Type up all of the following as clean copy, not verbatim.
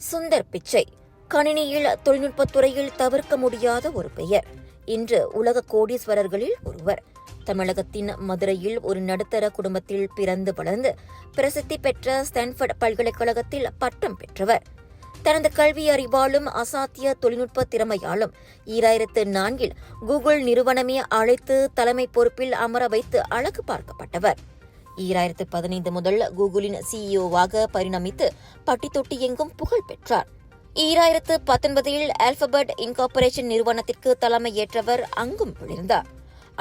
சுந்தர் பிச்சை கணினியில் தொழில்நுட்பத்துறையில் தவிர்க்க முடியாத ஒரு பெயர். இன்று உலக கோடீஸ்வரர்களில் ஒருவர். தமிழகத்தின் மதுரையில் ஒரு நடுத்தர குடும்பத்தில் பிறந்து வளர்ந்து பிரசித்தி பெற்ற ஸ்டான்ஃபோர்ட் பல்கலைக்கழகத்தில் பட்டம் பெற்றவர். தனது கல்வி அறிவாலும் அசாத்திய தொழில்நுட்ப திறமையாலும் 2004 கூகுள் நிறுவனமே அழைத்து தலைமை பொறுப்பில் அமர வைத்து அழகு பார்க்கப்பட்டவர். 2015 முதல் கூகுளின் சிஇஓவாக பரிணமித்து பட்டி தொட்டி எங்கும் புகழ் பெற்றார். 2019 ஆல்பபெட் இன்கார்பரேஷன் நிறுவனத்திற்கு தலைமையேற்றவர் அங்கும் விழுந்தார்.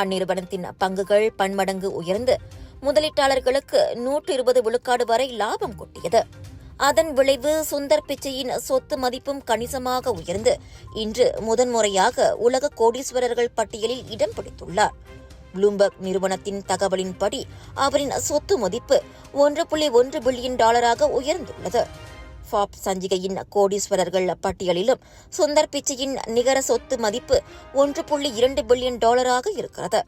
அந்நிறுவனத்தின் பங்குகள் பன்மடங்கு உயர்ந்து முதலீட்டாளர்களுக்கு 120 விழுக்காடு வரை லாபம் கொட்டியது. அதன் விளைவு சுந்தர் பிச்சையின் சொத்து மதிப்பும் கணிசமாக உயர்ந்து இன்று முதன்முறையாக உலக கோடீஸ்வரர்கள் பட்டியலில் இடம் பிடித்துள்ளார். ப்ளூம்பர்க் நிறுவனத்தின் தகவலின்படி அவரின் சொத்து மதிப்பு $1.1 பில்லியன் உயர்ந்துள்ளது. ஃபார்ப்ஸ் சஞ்சிகையின் கோடீஸ்வரர்கள் பட்டியலிலும் சுந்தர் பிச்சையின் நிகர சொத்து மதிப்பு $1.2 பில்லியன் இருக்கிறது.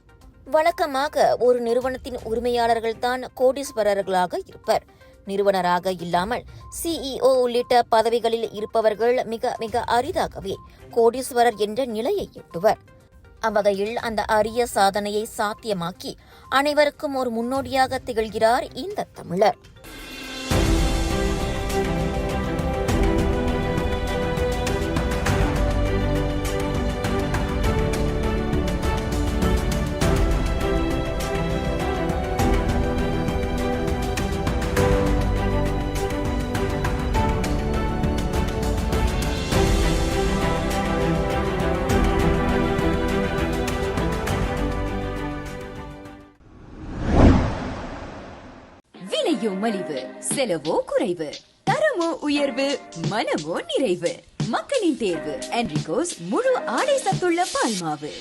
வழக்கமாக ஒரு நிறுவனத்தின் உரிமையாளர்கள்தான் கோடீஸ்வரர்களாக இருப்பர். நிறுவனராக இல்லாமல் சிஇஓ உள்ளிட்ட பதவிகளில் இருப்பவர்கள் மிக மிக அரிதாகவே கோடீஸ்வரர் என்ற நிலையை எட்டுவர். அவ்வகையில் அந்த அரிய சாதனையை சாத்தியமாக்கி அனைவருக்கும் ஒரு முன்னோடியாக திகழ்கிறார் இந்த தமிழர். விலையோ மலிவு, செலவோ குறைவு, தரமோ உயர்வு, மனமோ நிறைவு. மக்களின் தேர்வு என்ரிகோஸ் முழு ஆடை சத்துள்ள பால்மாவு.